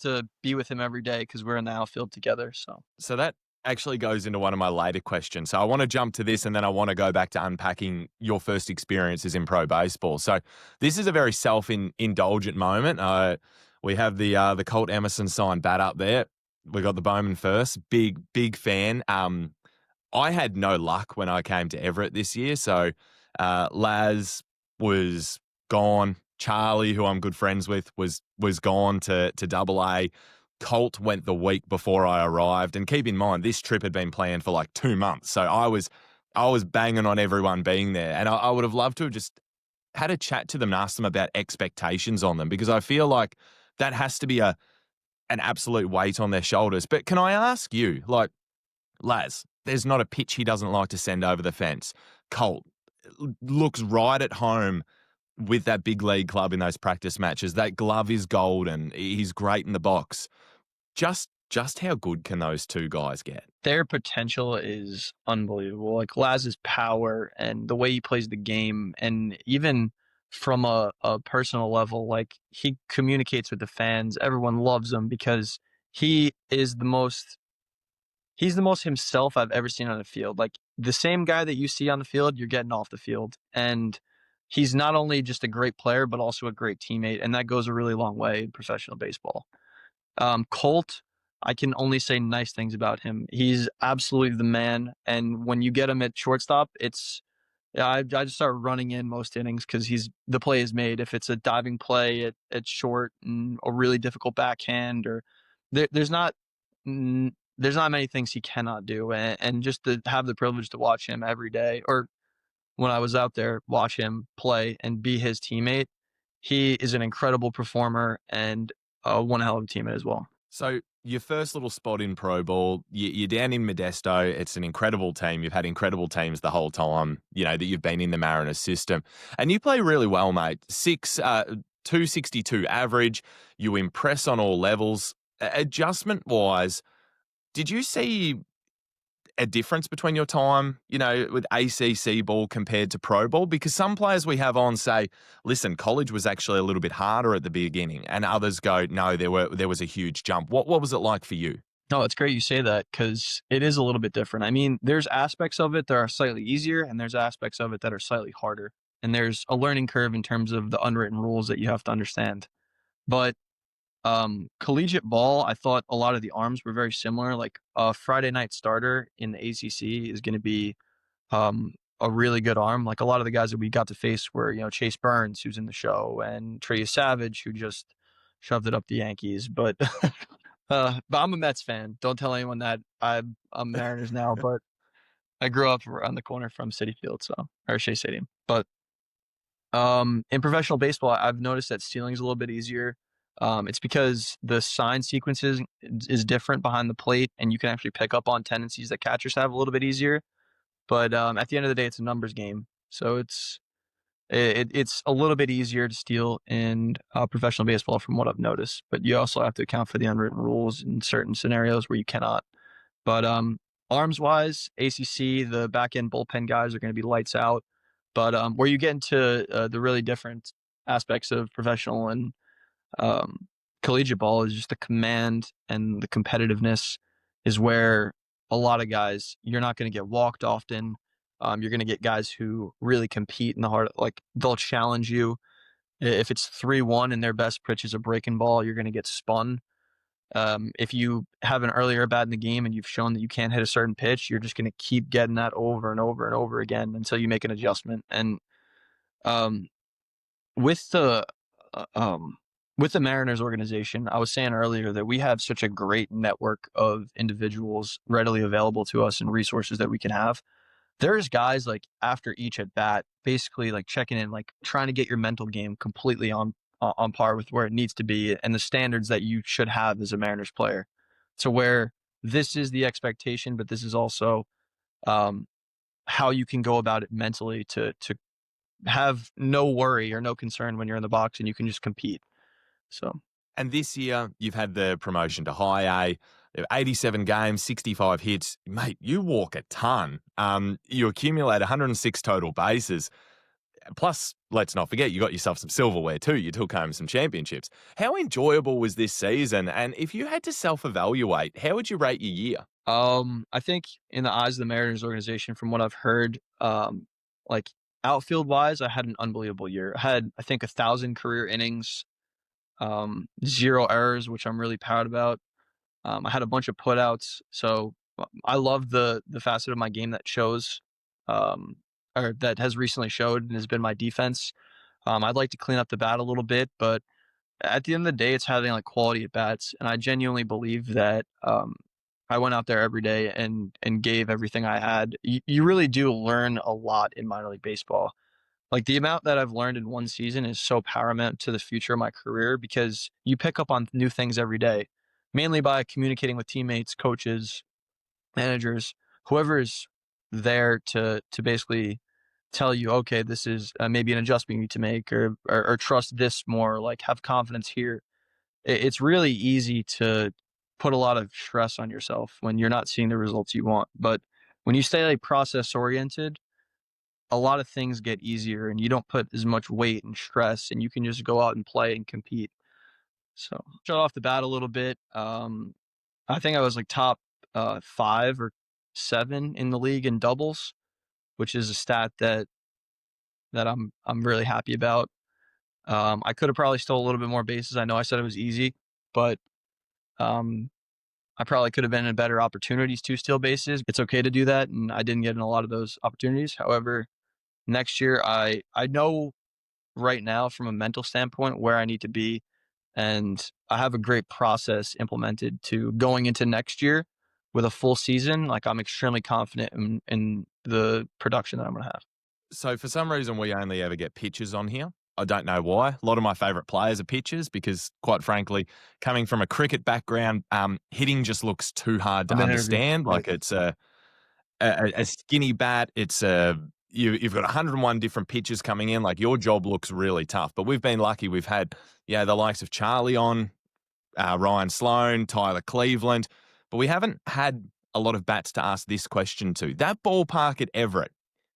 to be with him every day because we're in the outfield together. So So that actually goes into one of my later questions. So I want to jump to this, and then I want to go back to unpacking your first experiences in pro baseball. So this is a very self-indulgent moment. We have the Colt Emerson signed bat up there. We got the Bowman first. Big fan. I had no luck when I came to Everett this year. So Laz was gone. Charlie, who I'm good friends with, was gone to Double A. Colt went the week before I arrived. And keep in mind, this trip had been planned for like 2 months. So I was banging on everyone being there. And I would have loved to have just had a chat to them and asked them about expectations on them, because I feel like that has to be an absolute weight on their shoulders. But can I ask you, like, Laz, there's not a pitch he doesn't like to send over the fence. Colt looks right at home with that big league club in those practice matches. That glove is golden. He's great in the box. Just how good can those two guys get? their potential is unbelievable. Like Laz's power and the way he plays the game, and even from a personal level, like he communicates with the fans. Everyone loves him because he is the most he's the most himself I've ever seen on the field. Like the same guy that you see on the field, you're getting off the field. And he's not only just a great player, but also a great teammate. And that goes a really long way in professional baseball. Colt, I can only say nice things about him. He's absolutely the man. And when you get him at shortstop, it's yeah, I just start running in most innings because the play is made. If it's a diving play at short and a really difficult backhand, or there's not there's not many things he cannot do, and just to have the privilege to watch him every day, or when I was out there, watch him play and be his teammate. He is an incredible performer and one hell of a teammate as well. So your first little spot in pro ball, you're down in Modesto. It's an incredible team. You've had incredible teams the whole time, that you've been in the Mariners system. And you play really well, mate. 262 average. You impress on all levels. Adjustment-wise, did you see a difference between your time, with ACC ball compared to pro ball? Because some players we have on say, listen, college was actually a little bit harder at the beginning, and others go, no, there was a huge jump. What was it like for you? No, it's great you say that because it is a little bit different. I mean, there's aspects of it that are slightly easier, and there's aspects of it that are slightly harder. And there's a learning curve in terms of the unwritten rules that you have to understand. But collegiate ball, I thought a lot of the arms were very similar. Like a Friday night starter in the ACC is going to be a really good arm. Like a lot of the guys that we got to face were, Chase Burns, who's in the show, and Trey Savage, who just shoved it up the Yankees. But I'm a Mets fan. Don't tell anyone that I'm Mariners now, but I grew up around the corner from Citi Field, or Shea Stadium. But in professional baseball, I've noticed that stealing is a little bit easier. It's because the sign sequences is different behind the plate, and you can actually pick up on tendencies that catchers have a little bit easier. But at the end of the day, it's a numbers game, so it's a little bit easier to steal in professional baseball from what I've noticed. But you also have to account for the unwritten rules in certain scenarios where you cannot. But arms wise, ACC, the back end bullpen guys are going to be lights out. But where you get into the really different aspects of professional and collegiate ball is just the command and the competitiveness is where a lot of guys, you're not going to get walked often. You're going to get guys who really compete in the heart. Like they'll challenge you. If it's 3-1 and their best pitch is a breaking ball, you're going to get spun. If you have an earlier bat in the game and you've shown that you can't hit a certain pitch, you're just going to keep getting that over and over and over again until you make an adjustment. And um, with the uh, um, with the Mariners organization, I was saying earlier that we have such a great network of individuals readily available to us and resources that we can have. There's guys like after each at bat, basically like checking in, like trying to get your mental game completely on par with where it needs to be and the standards that you should have as a Mariners player. To where this is the expectation, but this is also um, how you can go about it mentally to have no worry or no concern when you're in the box and you can just compete. So And this year, you've had the promotion to high A. 87 games, 65 hits. Mate, you walk a ton. You accumulate 106 total bases. Plus, let's not forget, you got yourself some silverware too. You took home some championships. How enjoyable was this season? And if you had to self-evaluate, how would you rate your year? I think in the eyes of the Mariners organization, from what I've heard, like outfield wise, I had an unbelievable year. I had, I think, 1,000 career innings, 0 errors, which I'm really proud about. I had a bunch of putouts, so I love the facet of my game that shows, um, or that has recently showed and has been my defense. I'd like to clean up the bat a little bit, but at the end of the day, it's having like quality at bats, and I genuinely believe that I went out there every day and gave everything I had. You really do learn a lot in minor league baseball. Like the amount that I've learned in one season is so paramount to the future of my career because you pick up on new things every day, mainly by communicating with teammates, coaches, managers, whoever is there to basically tell you, okay, this is maybe an adjustment you need to make, or trust this more, like have confidence here. It's really easy to put a lot of stress on yourself when you're not seeing the results you want. But when you stay like process oriented, a lot of things get easier and you don't put as much weight and stress and you can just go out and play and compete. So shut off the bat a little bit. I think I was like top 5 or 7 in the league in doubles, which is a stat that I'm really happy about. I could have probably stole a little bit more bases. I know I said it was easy, but um, I probably could have been in better opportunities to steal bases. It's okay to do that, and I didn't get in a lot of those opportunities. However, next year I know right now from a mental standpoint where I need to be, and I have a great process implemented to going into next year with a full season. Like I'm extremely confident in the production that I'm going to have. So for some reason, we only ever get pitchers on here. I don't know why. A lot of my favourite players are pitchers because, quite frankly, coming from a cricket background, hitting just looks too hard to I'm in interview. understand. Like it's a skinny bat. It's you've got 101 different pitches coming in. Like your job looks really tough. But we've been lucky. We've had the likes of Charlie on, Ryan Sloan, Tyler Cleveland, but we haven't had a lot of bats to ask this question to. That ballpark at Everett,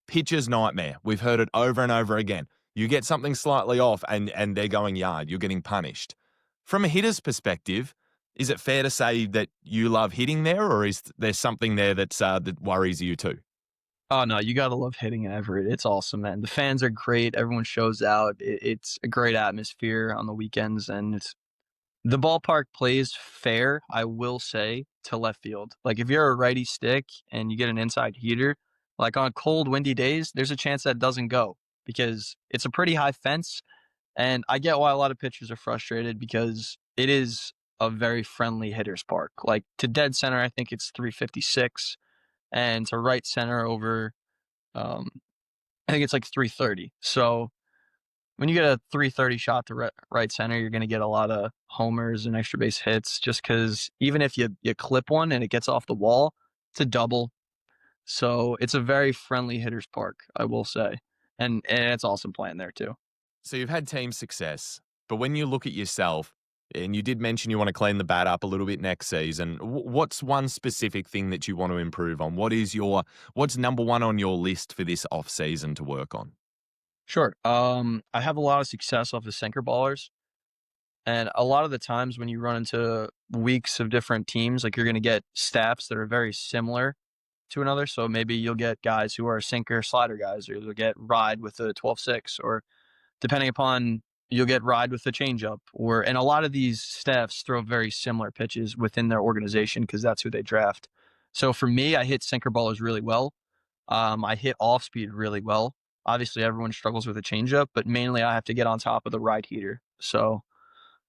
pitcher's nightmare. We've heard it over and over again. You get something slightly off and they're going yard. You're getting punished. From a hitter's perspective, is it fair to say that you love hitting there, or is there something there that worries you too? Oh no, you gotta love hitting in Everett. It's awesome, man. The fans are great. Everyone shows out. It's a great atmosphere on the weekends, and the ballpark plays fair, I will say, to left field. Like if you're a righty stick and you get an inside heater, Like on cold, windy days, there's a chance that doesn't go because it's a pretty high fence. And I get why a lot of pitchers are frustrated because it is a very friendly hitter's park. Like to dead center, I think it's 356, and to right center over, um, I think it's like 330. So when you get a 330 shot to right center, you're going to get a lot of homers and extra base hits just because even if you clip one and it gets off the wall, it's a double. So it's a very friendly hitter's park, I will say. And it's awesome playing there too. So you've had team success, but when you look at yourself, and you did mention you want to clean the bat up a little bit next season, what's one specific thing that you want to improve on? What's number one on your list for this off season to work on? Sure. I have a lot of success off of sinker ballers. And a lot of the times when you run into weeks of different teams, like you're going to get staffs that are very similar to another. So maybe you'll get guys who are sinker slider guys, or you'll get ride with a 12-6, or depending upon you'll get ride with a changeup. And a lot of these staffs throw very similar pitches within their organization because that's who they draft. So for me, I hit sinker ballers really well. I hit off speed really well. Obviously, everyone struggles with a changeup, but mainly I have to get on top of the ride heater. So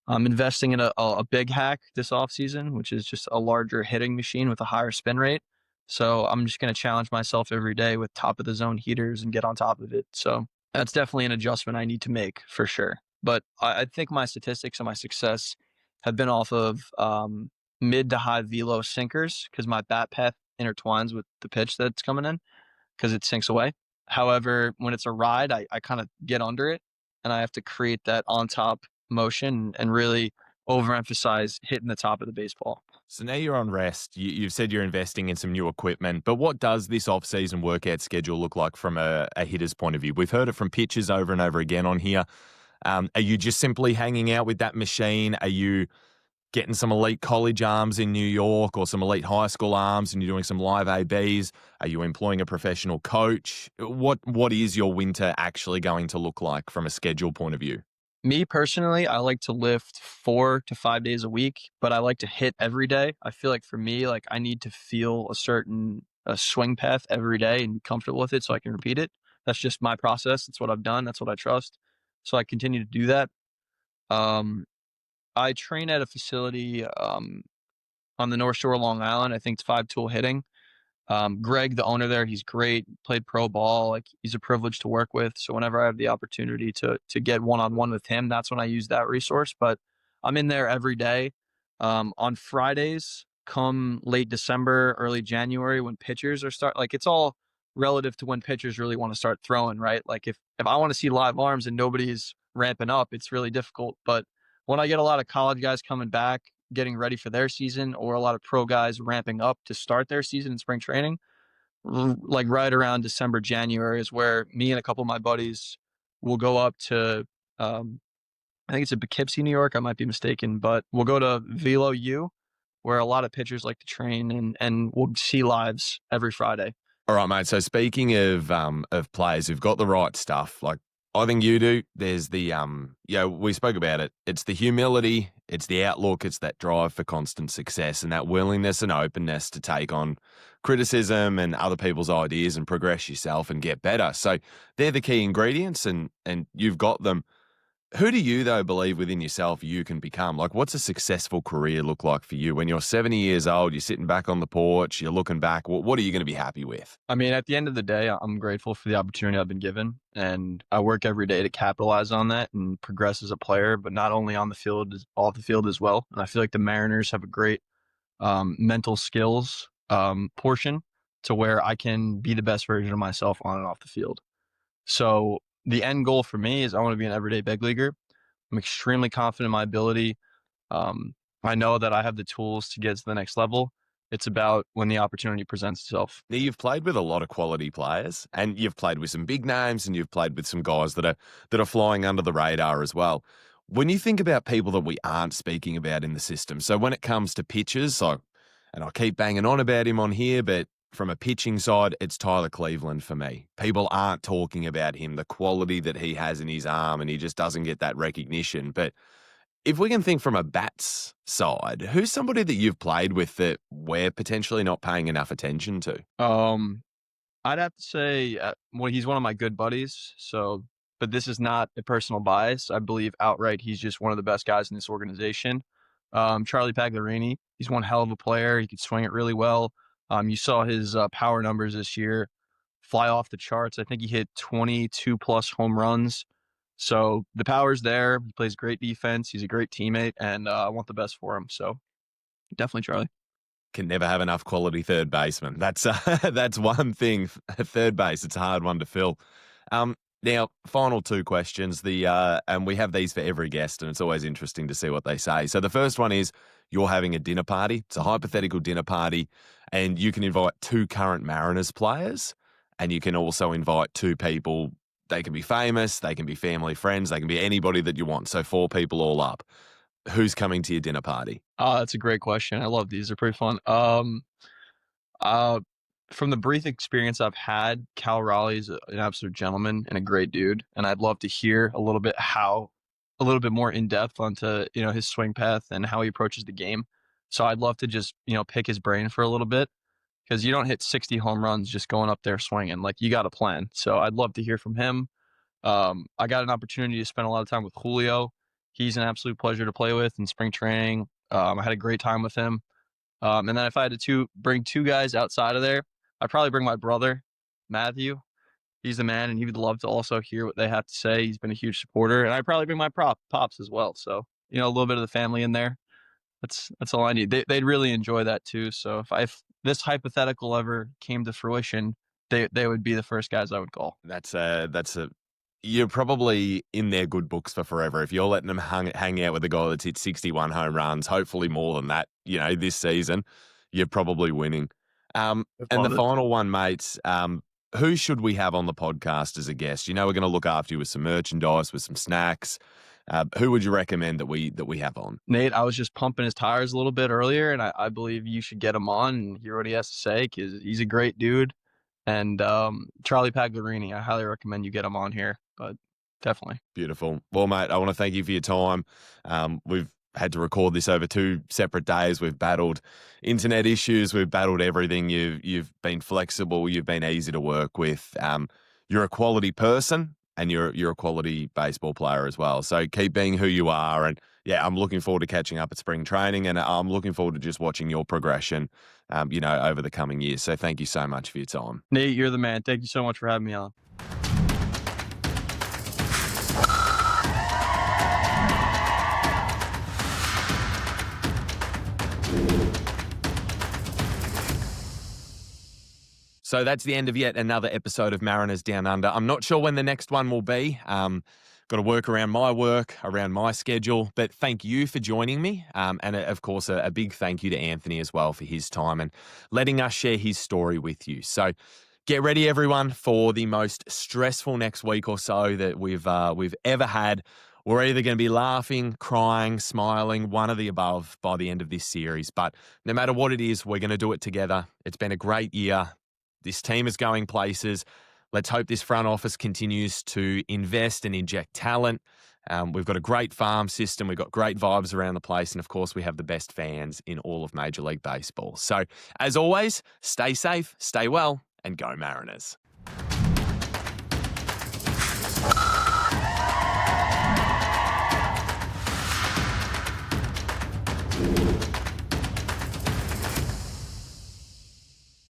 I'm investing in a big hack this offseason, which is just a larger hitting machine with a higher spin rate. So I'm just going to challenge myself every day with top of the zone heaters and get on top of it. So that's definitely an adjustment I need to make for sure. But I think my statistics and my success have been off of mid to high velo sinkers because my bat path intertwines with the pitch that's coming in because it sinks away. However, when it's a ride, I kind of get under it and I have to create that on top motion and really overemphasize hitting the top of the baseball. So now you're on rest. You've said you're investing in some new equipment, but what does this off-season workout schedule look like from a hitter's point of view? We've heard it from pitchers over and over again on here. Are you just simply hanging out with that machine? Are you getting some elite college arms in New York or some elite high school arms and you're doing some live ABs? Are you employing a professional coach? What is your winter actually going to look like from a schedule point of view? Me personally, I like to lift 4 to 5 days a week, but I like to hit every day. I feel like for me, like I need to feel a swing path every day and be comfortable with it so I can repeat it. That's just my process. That's what I've done. That's what I trust. So I continue to do that. Um, I train at a facility on the North Shore, of Long Island. I think it's 5 tool hitting. Greg, the owner there, he's great. Played pro ball. Like he's a privilege to work with. So whenever I have the opportunity to get one on one with him, that's when I use that resource. But I'm in there every day. On Fridays, come late December, early January, when pitchers are like it's all relative to when pitchers really want to start throwing, right? Like if I want to see live arms and nobody's ramping up, it's really difficult. But when I get a lot of college guys coming back, getting ready for their season, or a lot of pro guys ramping up to start their season in spring training, like right around December, January is where me and a couple of my buddies will go up to, I think it's in Poughkeepsie, New York. I might be mistaken, but we'll go to Velo U, where a lot of pitchers like to train, and we'll see lives every Friday. All right, mate. So speaking of players who've got the right stuff, like I think you do, there's we spoke about it. It's the humility, it's the outlook, it's that drive for constant success and that willingness and openness to take on criticism and other people's ideas and progress yourself and get better. So they're the key ingredients and you've got them. Who do you, though, believe within yourself you can become? Like, what's a successful career look like for you? When you're 70 years old, you're sitting back on the porch, you're looking back, what are you going to be happy with? I mean, at the end of the day, I'm grateful for the opportunity I've been given, and I work every day to capitalize on that and progress as a player, but not only on the field, off the field as well. And I feel like the Mariners have a great mental skills portion to where I can be the best version of myself on and off the field. So the end goal for me is I want to be an everyday big leaguer. I'm extremely confident in my ability. I know that I have the tools to get to the next level. It's about when the opportunity presents itself. Now, you've played with a lot of quality players and you've played with some big names and you've played with some guys that are flying under the radar as well. When you think about people that we aren't speaking about in the system, so when it comes to pitchers, and I keep banging on about him on here, but from a pitching side, it's Tyler Cleveland for me. People aren't talking about him, the quality that he has in his arm, and he just doesn't get that recognition. But if we can think from a bats side, who's somebody that you've played with that we're potentially not paying enough attention to? I'd have to say, well, he's one of my good buddies. So, but this is not a personal bias. I believe outright he's just one of the best guys in this organization. Charlie Pagliarini, he's one hell of a player. He could swing it really well. You saw his power numbers this year fly off the charts. I think he hit 22 plus home runs. So the power's there. He plays great defense. He's a great teammate, and I want the best for him. So definitely Charlie. Can never have enough quality third baseman. That's that's one thing. Third base, it's a hard one to fill. Now, final two questions. And we have these for every guest, and it's always interesting to see what they say. So the first one is, you're having a dinner party. It's a hypothetical dinner party, and you can invite two current Mariners players, and you can also invite two people. They can be famous, they can be family friends, they can be anybody that you want. So four people all up. Who's coming to your dinner party? That's a great question. I love these. They're pretty fun. Uh, from the brief experience I've had, Cal Raleigh's an absolute gentleman and a great dude, and I'd love to hear a little bit more in depth onto his swing path and how he approaches the game. So I'd love to just pick his brain for a little bit, because you don't hit 60 home runs just going up there swinging. Like, you got a plan. So I'd love to hear from him. I got an opportunity to spend a lot of time with Julio. He's an absolute pleasure to play with in spring training. I had a great time with him. And then if I had to bring two guys outside of there, I'd probably bring my brother, Matthew. He's the man, and he would love to also hear what they have to say. He's been a huge supporter. And I'd probably bring my pops as well. So, a little bit of the family in there. That's all I need. They'd really enjoy that too. So if this hypothetical ever came to fruition, they would be the first guys I would call. You're probably in their good books for forever if you're letting them hang out with a guy that's hit 61 home runs, hopefully more than that, this season. You're probably winning. And the final one, mates, who should we have on the podcast as a guest? We're going to look after you with some merchandise, with some snacks. Who would you recommend that we have on? Nate, I was just pumping his tires a little bit earlier, and I believe you should get him on and hear what he has to say, because he's a great dude. And Charlie Pagliarini, I highly recommend you get him on here, but definitely. Beautiful. Well, mate, I want to thank you for your time. We've had to record this over 2 separate days. We've battled internet issues. We've battled everything. You've been flexible. You've been easy to work with. You're a quality person, and you're a quality baseball player as well. So keep being who you are. And yeah, I'm looking forward to catching up at spring training, and I'm looking forward to just watching your progression, over the coming years. So thank you so much for your time. Nate, you're the man. Thank you so much for having me on. So that's the end of yet another episode of Mariners Down Under. I'm not sure when the next one will be. Got to work around my work, around my schedule. But thank you for joining me. And of course, a big thank you to Anthony as well for his time and letting us share his story with you. So get ready, everyone, for the most stressful next week or so that we've ever had. We're either going to be laughing, crying, smiling, one or the above by the end of this series. But no matter what it is, we're going to do it together. It's been a great year. This team is going places. Let's hope this front office continues to invest and inject talent. We've got a great farm system. We've got great vibes around the place. And of course, we have the best fans in all of Major League Baseball. So as always, stay safe, stay well, and go Mariners.